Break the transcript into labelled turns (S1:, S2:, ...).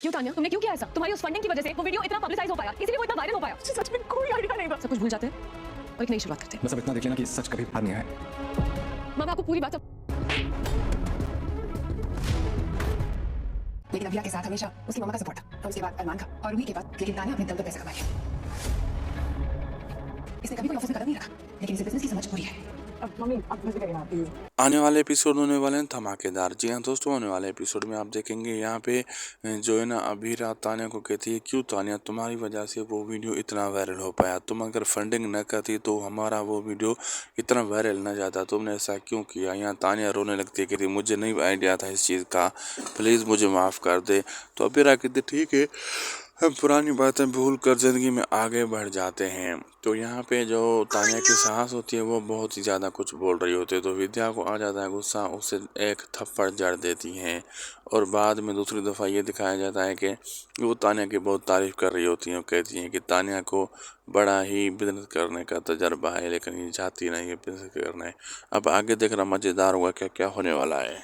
S1: क्यों तानिया, तुमने क्यों किया ऐसा? तुम्हारी उस फंडिंग की वजह से वो वीडियो इतना पब्लिसाइज हो पाया, इसीलिए वो इतना वायरल हो पाया।
S2: मुझे सच में कोई आइडिया नहीं था।
S1: सब कुछ भूल जाते हैं और एक नई शुरुआत करते हैं।
S3: बस अब इतना देख लेना कि सच कभी हार नहीं आया।
S1: माँ, मैं आपको पूरी बात
S2: लेकिन अभिया के साथ हमेशा उसकी मम्मा का सपोर्ट था और उसके बाद अरमान का और रूही के बाद लेकिन तानिया अपने दम पर पैसा कमा लिया। इसने कभी कोई ऑफिस में कदम नहीं रखा, लेकिन इसे बिजनेस की समझ पूरी है। अब मम्मी आप मुझे करेगा प्लीज।
S4: आने वाले एपिसोड होने वाले हैं धमाकेदार। जी हाँ दोस्तों, आने वाले एपिसोड में आप देखेंगे यहाँ पे जो है ना अभीरा तानिया को कहती है, क्यों तानिया तुम्हारी वजह से वो वीडियो इतना वायरल हो पाया, तुम अगर फंडिंग न करती तो हमारा वो वीडियो इतना वायरल न जाता, तुमने ऐसा क्यों किया। यहाँ तानिया रोने लगती है, कहती मुझे नहीं आइडिया था इस चीज़ का, प्लीज़ मुझे माफ़ कर दे। तो अभीरा कहती ठीक है, हम पुरानी बातें भूल कर ज़िंदगी में आगे बढ़ जाते हैं। तो यहाँ पे जो तानिया की सास होती है वो बहुत ही ज़्यादा कुछ बोल रही होती है, तो विद्या को आ जाता है गुस्सा, उसे एक थप्पड़ जड़ देती हैं। और बाद में दूसरी दफ़ा ये दिखाया जाता है कि वो तानिया की बहुत तारीफ़ कर रही होती हैं, कहती हैं कि तानिया को बड़ा ही बिजनेस करने का तजर्बा है, लेकिन ये चाहती नहीं है बिजनेस करना है। अब आगे देखना मज़ेदार होगा क्या क्या होने वाला है।